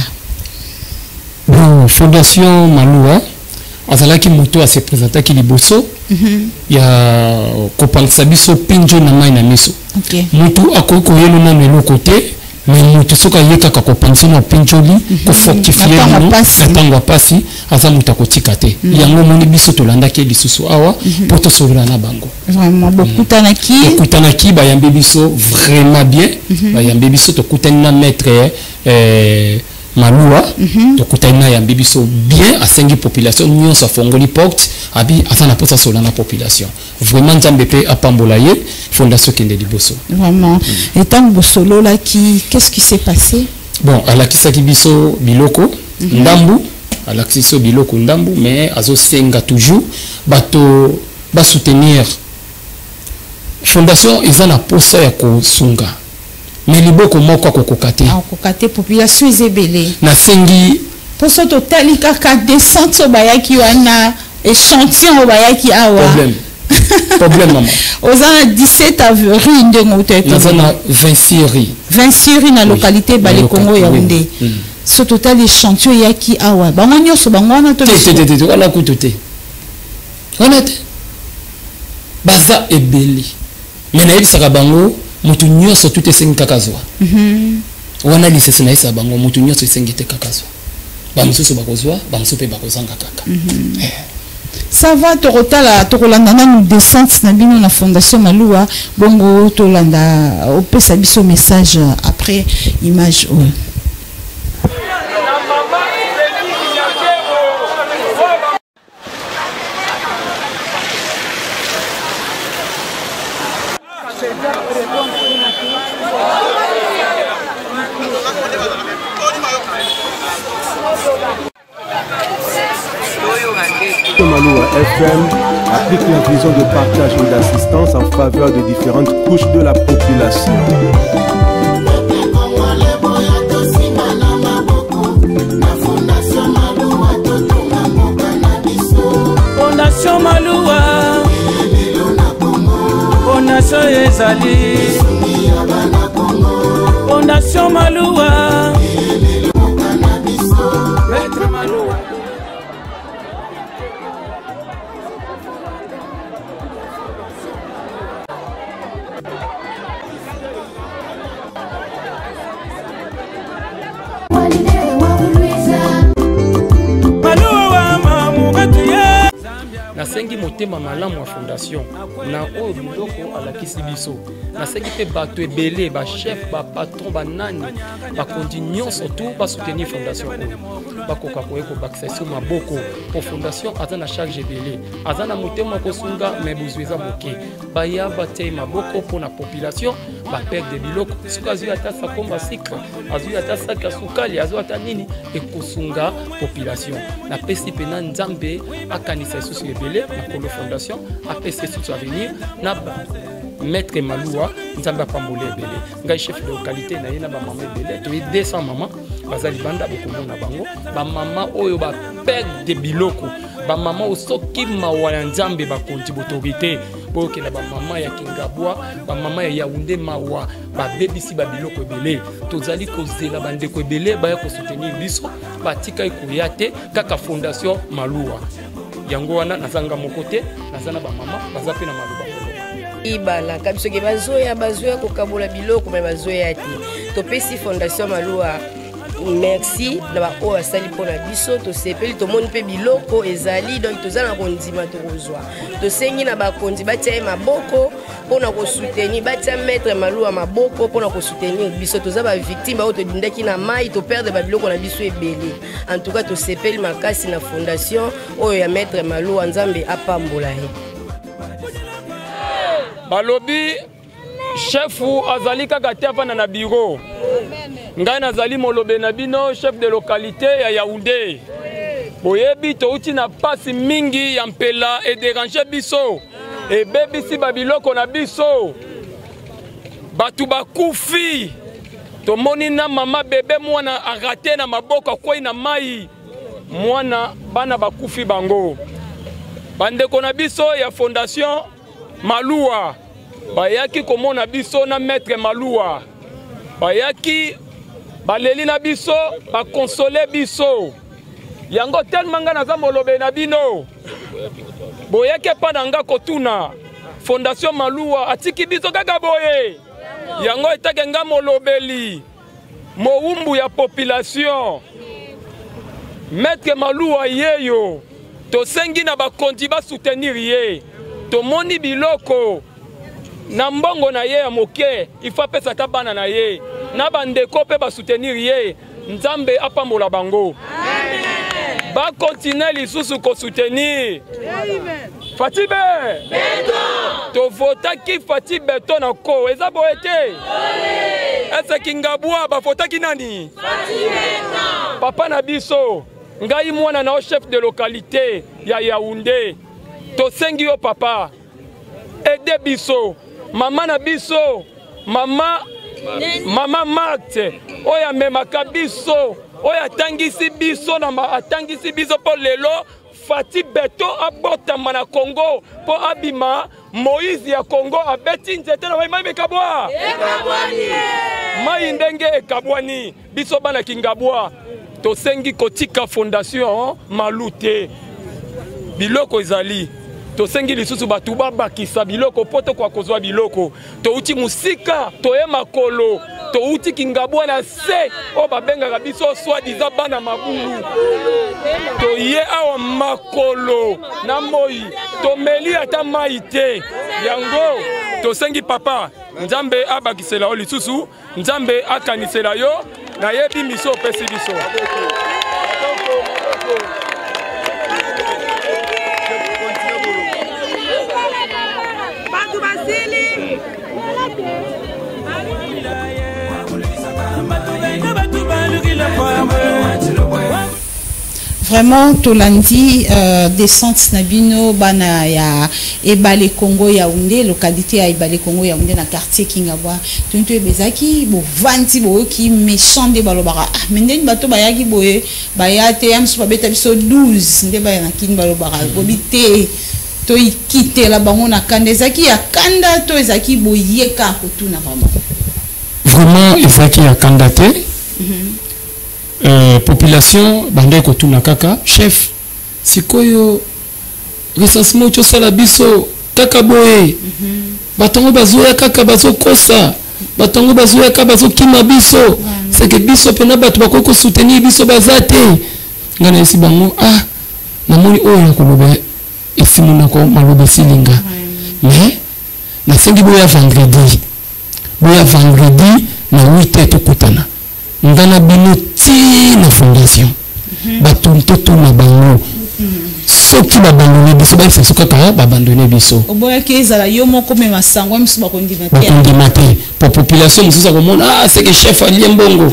Bon, fondation Maloua azalaki moto a se présenter ki liboso ya kopangisa biso pinjo na mai na miso moto akoki koyelo na melo côté mais moto soka yeka ka kopangisa na pinjo li ko fortifier tango pasi aza moto kotika te yango moni biso to landaki lisusu awa pour to sauver na bango vraiment beaucoup kutanaki ba yambe biso vraiment bien ba yambe biso to kutani na maître Maloua to kutana ya bibiso bien à 5 population nous sa fongoli porte abi afana posa sola na population vraiment Nzambe pe apambola ye fondation Kende Liboso vraiment et tant bosolo là qu'est-ce qui s'est passé bon ala kisaki biso biloko ndambu ala kiso biloko ndambu mais azo senga toujours bato ba soutenir fondation ezana posa ya ko sunga mais liboko moko kokokate kokate population ezebele na sengi poso totali kaka descente bayaki wana échantillon bayaki awa problème maman ozana 17 avril ndengo to ozana 26 rue na localité Bale Congo ya Yaoundé so total échantillon yaki awa bango nyonso bango wana to te wala kutote wana te baza ebeli mais na yebisaka bango mutu nyonso tout esengi kakazwa wana lisese na isa bango mutu nyonso esengi te kakazwa bamususu bakozwa bamususu pe bakozanga kaka ça va to kolanda na descente na bino na fondation Maloua bongo to landa opesa biso message après image Maloua FM applique la vision de partage et d'assistance en faveur de différentes couches de la population. Fondation Maloua, Fondation Ezali, Fondation Maloua, Maître Maloua. nasengi motema malamu ya fondation na oyo biloko alakisi biso nasengi mpe bato ebele bachef bapatron banani bakondi nyonso tu basoutenir fondation oyo bakoka koye kobakisa so maboko po fondation aza na charge ebele aza na motema kosunga me bozwi eza moke baya batei maboko mpona population baperde biloko soki azwi ata sakomba sikre azwi ata saki ya sukali azwi ata nini ekosunga population napesi mpena nzambe akanisa lisusu ebele na kolo fondation apesi lisusu avenir na maître Maloua nzambe apamboli ebele ngai chef de localité na ye na bamama ebele toye 200 mama baza libanda bokomona bango bamama oyo baperde biloko bamama oyo soki mawa ya nzambe bakonzi botorité boyokela bamama ya Kingabwa bamama ya Yaoundé mawa babebisi babiloko ebele tozali kozela bandeko ebele baya kosoutenir biso batika ekoya te kaka fondation Maloua yango wana nazanga moko te nazana bamama baza pe na maloba ibala kabisoke bazoya kokabola biloko me bazoya te topesi fondation Maloua merci na ba o asali pona biso to sepeli to moni pe biloko ezali donc tozana kondima to kozwa to sengi na ba kondi batia maboko pona ko soutenir batia maître Maloua maboko pona ko soutenir biso toza ba victime ba to dindaki na mai to perdre ba biloko na biso ebele en tout cas to sepeli makasi na fondation oyo ya maître Maloua nzambe apambola he balobi chefu azali kaka te afana na bureau ngai nazali molobe na bino chef de localité ya Yaoundé boyebi touti na pasi mingi ya mpela e déranger biso ebebisi babiloko na biso batu bakufi tomoni na mama bebe mwana arate na maboko akwei na mai mwana bana bakufi bango bandeko na biso ya fondation Maloua bayaki komona biso na maître Maloua bayaki baleli na biso bakonsole biso yango tellement nga naza molobe na bino boyaki epa na nga kotuna fondation Maloua atiki biso kaka boye yango etake nga molobeli mowumbu ya population maître Maloua yeyo tosengi na bakondi basoutenir ye tomoni biloko na mbongo na ye ya moke ifa pesa ta bana na ye na bandeko pe ba soutenir ye nzambe apambola bango ba continuer lisusu ko soutenir Fatibe Beton to vota ki Fati Beton na ko eza boete ese Kingabwa ba vota ki nani Fati Beton papa na biso ngai mwana na chef de localité ya Yaoundé to sengi yo papa ede biso mama na biso mama Marthe oya memaka biso oya tangisi biso na atangisi biso po lelo Fati Beton abotama na Congo po abima Moïse ya Congo abeti nzete na mai bekabwa ekabwani mai ndenge ekabwani biso bana Kingabwa to sengi kotika fondation Malute biloko ezali to sengi lisusu batu babakisa biloko poto kwa kozwa biloko to uti musika to ye makolo to uti Kingabwa na se o babenga biso swadiza bana mabulu to ye awa makolo na moi to meli ata maite yango to sengi papa nzambe abakisela o lisusu nzambe akanisela yo na yebi miso pesi biso Vraiment tolandi descente nabino bana ya Ebale Congo Yaoundé localité ya Ebale Congo Yaoundé na quartier Kingabwa tunto ebezaki bo vanti bo ki méchant de balobara mendeni bato bayaki boye bayate yamso babeta biso 12 nde bayana kin balobara bobite to ikite la bango na kanda ezaki ya kanda to ezaki boyeka kotuna vraiment ezaki ya kanda te population bande kotuna kaka chef sikoyo recensement chosala biso kaka boye batongo bazoya kaka bazokosa batongo bazoya kaka bazokima biso c'est que biso pena bato bakoko soutenir biso bazate ngana esi bango namoni oyo nakoloba simonako maloba silinga mais nasengi boya vendredi na 8h tokutana ngana bino ti na fondation batonto to na bango soki babandone biso bayebisa biso kaka babandone biso oboyaki ezala yo moko mema sango misu bakondima te po population mosusu akomona c'est que chef alie mbongo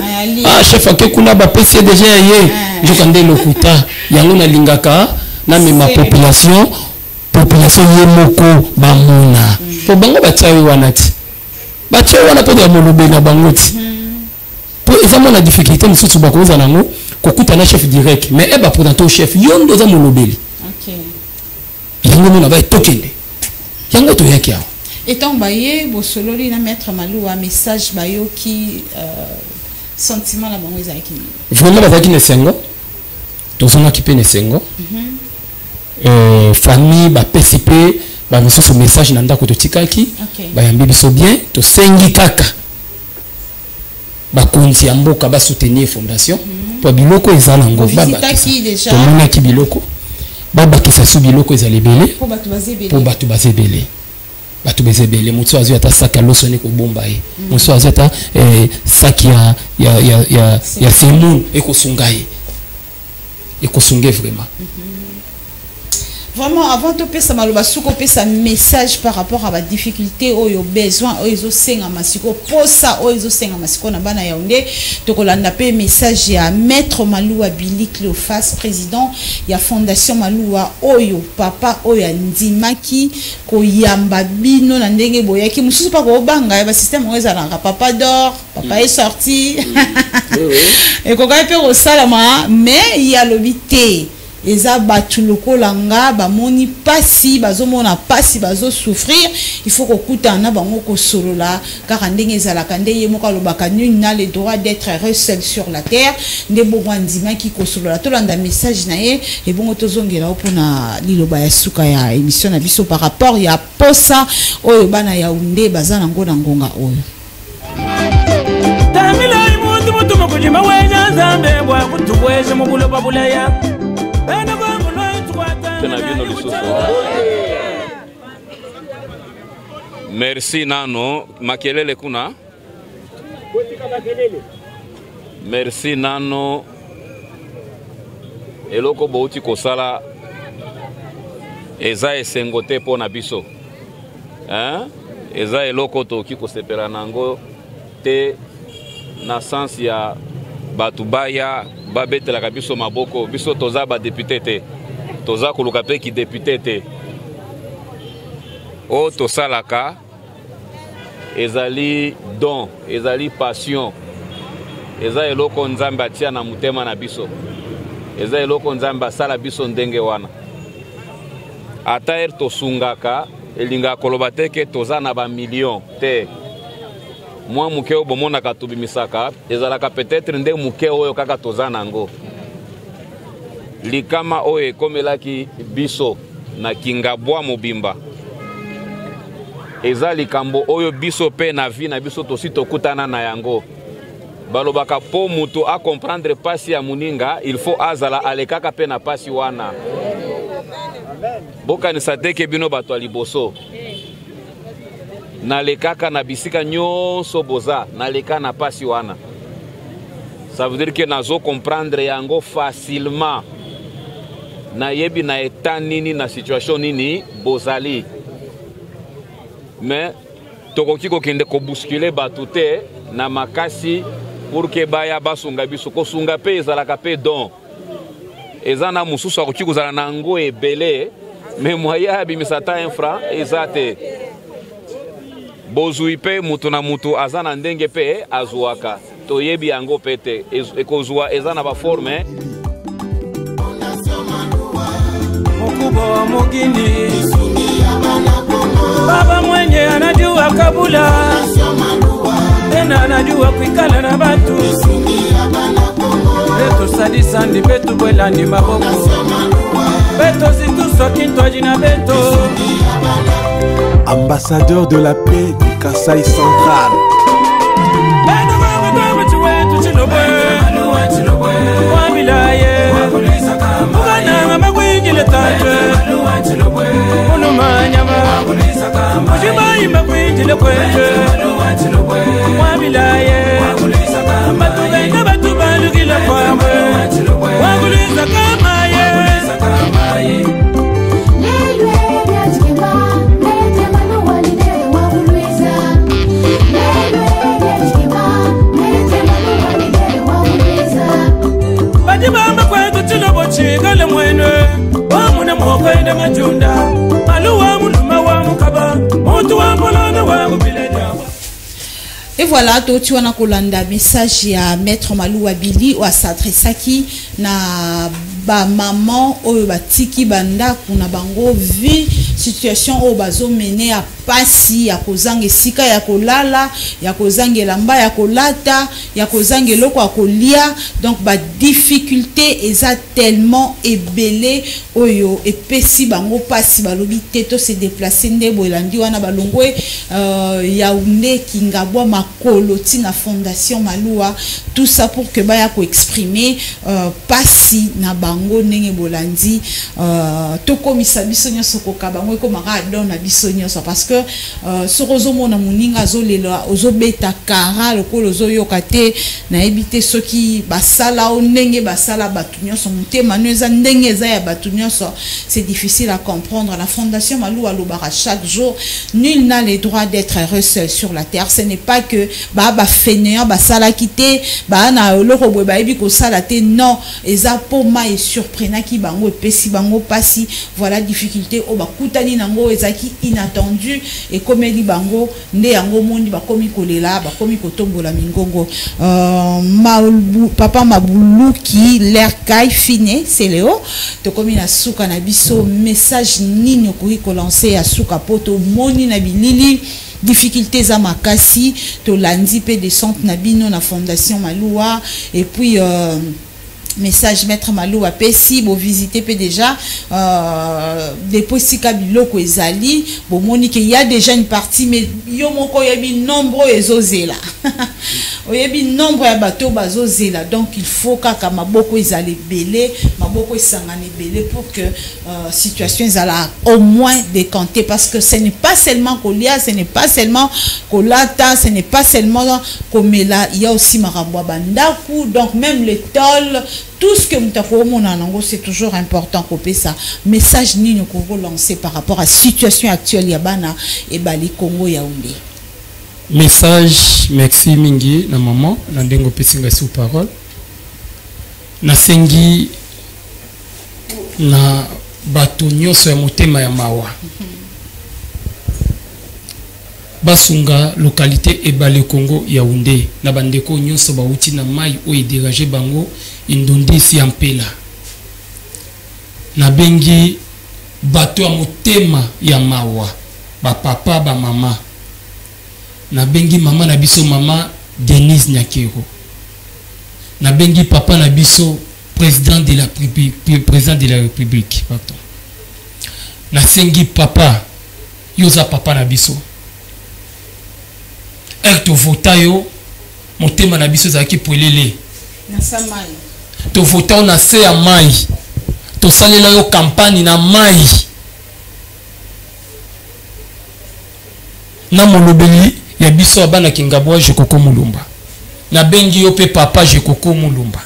chef ake kuna bapesi ye déjà ye nzoka nde lokuta yango nalingaka namema population ye moko bamona po bango batia ye wana ti batia wana mpo ya molobe na bango ti po eza mona difficulté mosusu bakozala nango kokutana chef direct mais eba pourtant chef yo ndo za molobeli yango mona ba tokende yango to yaki awa etant baye bosololi na maître Malouwa message bayo ki sentiment la bango ezalaki vraiment bazalaki na sengo tozongaki mpe na sengo famille bapesi mpe bamisusu message na ndako totikaki bayambi biso bien tosengi kaka bakonzi ya mboka basoutenir fondation po biloko eza nango tomonaki biloko babakisa su biloko ezala ebele po bato baza ebele moto azwi ata saki ya loso ne kobomba ye moto azwi ata saki ya semoun ekosunga ye ekosunge vraiment vraiment avant de pesa maloba suko pesa message par rapport à la difficulté ou au besoin ou ils senga masiko posa ou ils senga masiko na bana Yaoundé to kolanda pe message ya maître Malouwa Billy Cléophas président ya fondation Malouwa oyo papa oyo ndimaki ko yamba bino na ndenge boyaki mususu pa ko banga ba système oza na papa dort papa est sorti et ko ga pe ko salama mais il y a l'obité eza batu lokolanga bamoni pasi bazomona pasi bazo souffrir il faut kokutana bango ko solola car ndenge ezalaka nde ye moko alobaka nul n'a le droit d'être heureux seul sur la terre nde bongo ndima ki ko solola tolanda message na ye et bongo tozongela opona liloba ya suka ya émission na biso par rapport ya posa oyo bana Yaoundé baza nango na ngonga oyo tamila imuntu mutu mukujima wenya nzambe bwa kutuweze mubuloba bulaya. Merci nano makelele kuna. Merci nano eloko bouti kosala eza esengote po na biso. Eza eloko toki kosepela nango te na sens ya batubaya babetela biso maboko biso toza ba député te toza koluka pe ki député te o tosalaka ezali don ezali passion eza eloko nzambe atia na mutema na biso eza eloko nzambe asala biso ndenge wana ata tosungaka elinga koloba te ke toza na ba million te moi muke o bomona ka tubimisaka ezalaka peut-être nde muke oyo kaka toza nango likama oyo ekomelaki biso na kingabwa mobimba eza likambo oyo biso pe na vie na biso tosi tokutana na yango balobaka po mutu a comprendre pasi ya muninga il faut azala alekaka pe na pasi wana bokanisa teke bino bato liboso nalekaka na bisika nyonso boza naleka na pasi wana ça veut dire que nazo comprendre yango facilement na yebi na état nini na situation nini bozali mais tokoki kokende ko bousculer batu te na makasi pour que baya basunga biso kosunga pe ezalaka pe don ezana mususu akoki kozala nango ebele mais moya bimisata infra ezate bozui pe mutu na mutu azana ndenge pe azuaka toyebi yango pete ekozwa ezana ba forme mkubwa wa mugini baba mwenye anajua kabula tena anajua kuikala na batu beto sadisa ndi betu bwela ndi maboko beto zituso kinto jina beto ambassadeur de la paix du Kasaï central. unumanyama ujimayimba kwinjile kwenje mwabilaye batugenda batubalukile kwamwe waguliza kamaye bajibamba kwetu chilobo chigale mwene wamune mwokwende majunda maluwa muluma wa mukaba muntu wa molona wa mubileja. Et voilà, tu as un message à Maître Malou Abili ou à s'adresser na ba maman ou ba tiki banda kuna bango vie situation au bazo mené à pasi ya kozange sika ya kolala ya kozange lamba ya kolata ya kozange loko akolia donc ba difficulté eza tellement ebelé oyo et pesi bango pasi balobi teto se déplacer ndebo elandi wana balongwe Yaoundé Kingabwa makolo tina fondation Maloua tout ça pour que baya ko exprimer pasi na bango nenge bolandi to komisa biso nyoso ko kabango ko mara don na biso nyoso parce que sorozo mona muninga zolela ozobeta kara lokolo zoyoka te na ebite soki basala o ndenge basala batu nyoso mutema neza ndenge eza ya batu nyoso c'est difficile à comprendre. La fondation Maloua lobara chaque jour nul n'a le droit d'être heureux seul sur la terre. Ce n'est pas que ba fainéant basala kité ba na loko ba ebi ko sala te non eza poma et surprenant ki bango pesi bango pasi voilà difficulté o ba kutani nango ezaki inattendu et comme eli bango nde yango mondi ba komi kolela ba komi kotombola mingongo papa Mabulu qui l'air kai fine c'est Léo to komi na suka na biso message nini okuri ko lancer à suka poto moni na bilili difficultés à makasi to landi pe descente na bino na fondation Maloua et puis message Maître Maloua pesi bo visiter pe déjà dépôt sika biloko ezali bo moni que il y a déjà une partie mais yo moko yebi nombre ezozela oyebi nombre ya bateau bazozela donc il faut kaka maboko ezali belé maboko esangane belé pour que situation ezala au moins décanter parce que ce n'est pas seulement kolia ce n'est pas seulement kolata ce n'est pas seulement komela il y a aussi marabwa bandaku donc même les tolls tout ce que nous c'est toujours important couper ça message ni nous qu'on lancer par rapport à la situation actuelle Yabana et Bali Congo Yaoundé. Message merci mingi na maman na ndengo pesinga sous parole na sengi na bato nyonso ya motema ya mawa basunga localité Ebale Congo Yaoundé na bandeko nyonso bauti na mai o déranger bango indondi si ampela na bengi bato ya motema ya mawa ba papa ba mama na bengi mama na biso mama Denise Nyakero na bengi papa na biso président de la République pardon na sengi papa yoza papa na biso to vota yo motema na biso zaki polele na samai to vota na se ya mai to salela yo campagne na mai na molobeli ya biso abana Kingabwa Jekoko Mulumba na bengi yo pe papa Jekoko Mulumba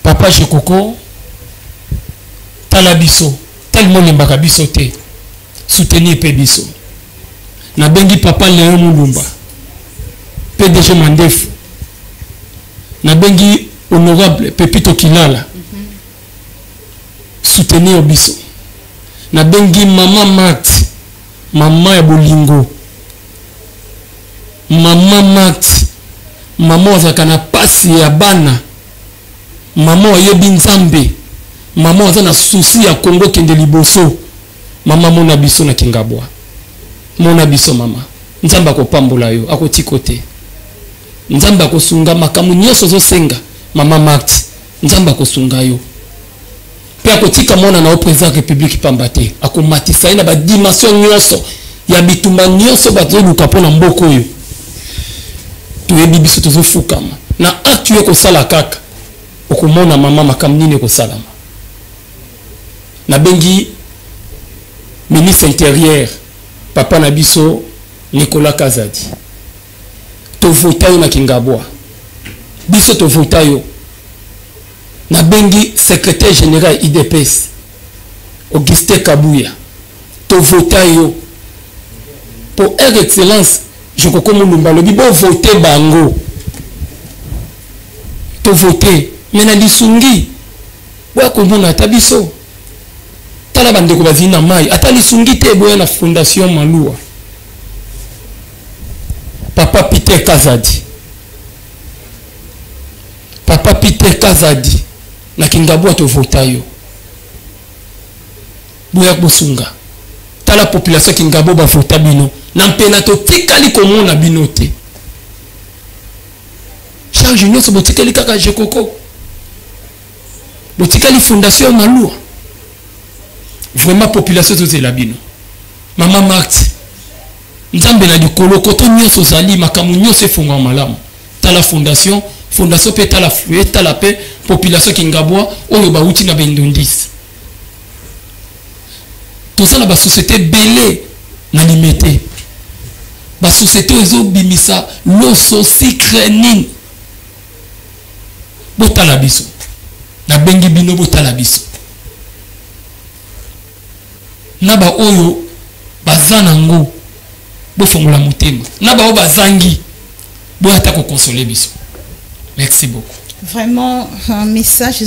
papa Jekoko tala biso tellement limbaka biso te soutenir pe biso na bengi papa Léon Mulumba PDG Mandef na bengi honorable Pepito Kilala soutenir biso na bengi mama Mat mama ya bolingo mama Mat mama wazaka na pasi ya bana mama oyebi nzambe mama waza na souci ya Congo kende liboso mama mona biso na Kingabwa mona biso mama nzamba akopambola yo akotikote nzamba akosunga makamu nyonso zosenga mama Mat nzamba akosunga yo pe akotika mona na président république pambate akomatisa ina ba dimension nyonso ya bitumba nyonso batoluka pona mboko yo tuyebi biso tozofukama na actu ko sala kaka okomona mama makamu nini ko salama na bengi ministre intérieur papa na biso Nicolas Kazadi to vota yo na Kingabwa biso to vota yo na bengi secrétaire général IDPS Augustin Kabouya to vota yo pour Air Excellence je crois comme Lumba lobi bo voter bango to voter mais na lisungi boya komona tabiso tala bandeko bazina mai ata lisungi te boya na fondation Malua papa Peter Kazadi na Kingabwa to vota yo boya bosunga tala population Kingabo ba vota bino na mpena to tikali komona bino te Charles Junior so botikali kaka jekoko botikali fondation Malua vraiment population to la bino mama Marthe nzambe na likolo koto nyonso zali makamu nyonso efonga malamu tala fondation pe tala fluet tala pe population Kingabwa oyo bauti na bendondis tout ça na ba société belé na limité ba société ezo bimisa loso secret nini botala biso na bengi bino botala biso na ba oyo bazana ngo bofongola motema na ba oyo bazangi boyata ko consoler biso. Merci beaucoup. Vraiment un message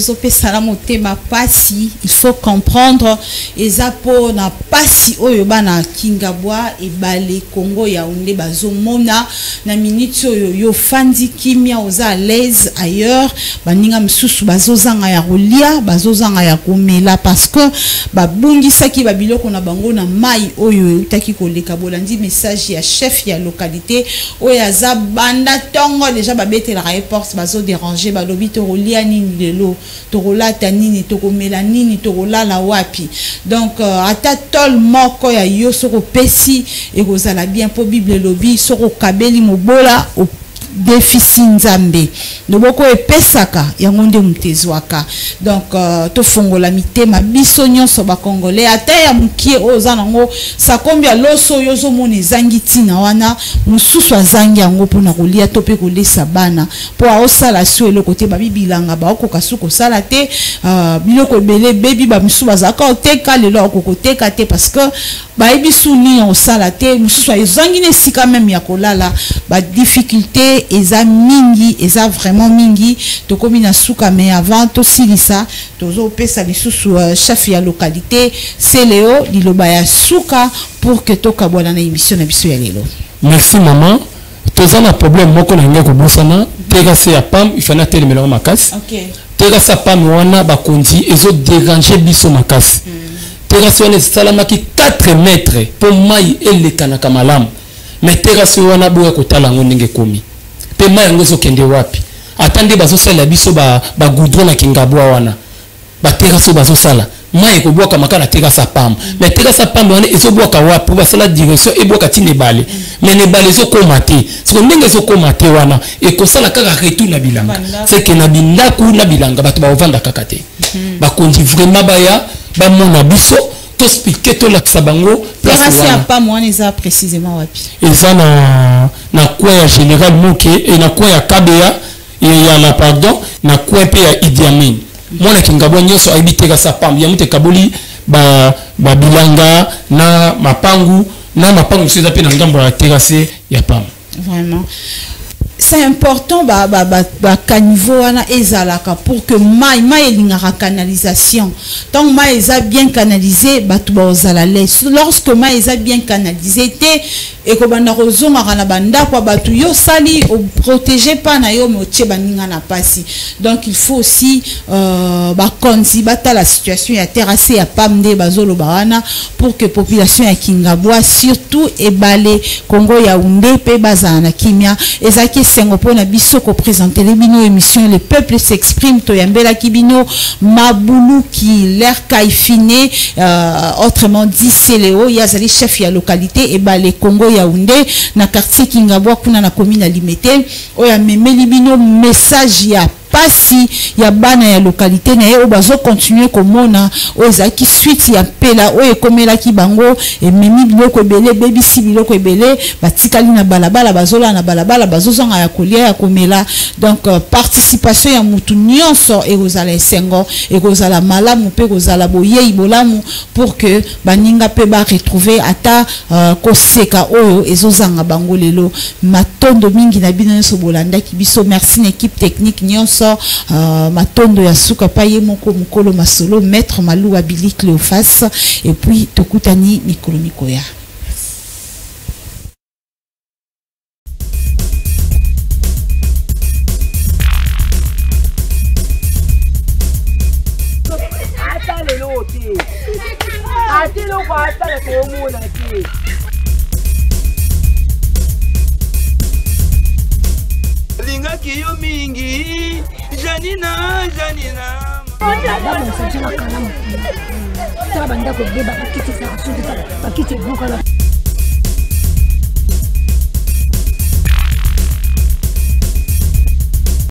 ma pasi il faut comprendre ezapo na pasi oyo bana Kingabwa et bale Congo Yaoundé bazomona na minute oyo yo fandi kimia oza à l'aise ailleurs baninga msusu bazozanga ya rolia bazozanga ya komela parce que babungisa ki babiloko na bango na mai oyo utaki koleka bolandi message ya chef ya localité oyo aza banda tongo déjà babete la report bazo déranger lobi torolia nini lelo torolata nini tokomela nini torolala wapi donc ata tol moko ya yo soko pesi ekozala bien po bible lobi soko kabeli mobola déficit nzambe loboko epesaka yango nde mutezwaka donc to fongola mitema biso nyonso ba congolais ata ya mukie oza nango sakombi loso yozo moni zangi tina wana mususu azangi yango pona kolia to pe kolesa bana po aosala so eloko te babibilanga ba okoka suko sala te biloko ebele bebi ba mususu bazaka oteka lelo okokoteka te parce que ba ebisu ni osala te mususu azangi ne sika même ya kolala ba difficulté eza mingi eza vraiment mingi tokomi na suka mais avant to silisa tozo pesa lisusu chef ya localité c'est Léo liloba ya suka pour que tokabwana na émission na biso ya lelo. Merci maman. Toza na problème moko na ngeko bosana tega se ya pam il fana tele melongo makasi. OK. Tega sa pam wana ba kondi ezo déranger biso makasi. Tega se wana salamaki 4 mètres pour mai elekana kamalam. Mais tega se wana boya kotala ngondenge komi. Pe mai ngozo kende wapi? Atande bazo sala biso ba goudron na Kingabwa wana. Ba tega se bazo sala. Mai ko boka makala tega sa pam. Mais tega sa pam wana ezo boka wapi? Ba sala direction e boka tine bale. Mais ne bale zo komate. Siko ndenge zo komate wana e ko sala kaka retour na bilanga. C'est que na bindaku na bilanga bato ba ovanda kakate. Ba kondi vraiment baya ba mona biso to expliquer to la sabango place wana. Pas moi neza précisément wapi. Eza na quoi ya général Moké et na quoi ya KBA et ya la pardon na quoi pe ya Idi Amin. Mwana Kingabwa nyonso aibiteka sa pam ya mute kaboli ba bilanga na mapangu seza pe na ngambo ya terrasse ya pam. Vraiment c'est important caniveau wana ezalaka pour que mai elingaka canalisation donc mai eza bien canalisé batu bazala l'aise lorsque mai eza bien canalisé te ekobanda kozonga na banda kwa batu yo sali protéger pas na yo motie baninga na pasi donc il faut aussi konzi bata la situation ya terrasse ya pamde bazolo bawana pour que population ya Kingabwa surtout ebale Congo Yaoundé pe bazana na kimia ezaki sengo pona biso ko présenter les bino émission le peuple s'exprime to yambela kibino mabulu qui l'air kaifine autrement dit c'est Léo yazali chef ya localité ebale Congo Yaoundé na quartier Kingabwa kuna na commune Limité oya memeli bino message ya pasi ya bana ya localité na ye o bazo continuer komona o ezaki suite ya pela o ekomelaki bango ememi biloko ebele bebisi biloko ebele batikali na balabala bazola na balabala bazozanga ya kolia ya komela. Donc participation ya mutu nyonso ekozala esengo ekozala malamu pe kozala boyei bolamu pour que baninga pe ba retrouver ata koseka oyo ezozanga bango lelo. Matondo mingi na bino nyonso bolandaki biso. Merci na équipe technique nyonso matondo ya suka paye moko mukolo masolo maître Malouwa Billy Cléophas et puis tokutani Mikolo Mikoya. Linga kiyo mingi Janina Janina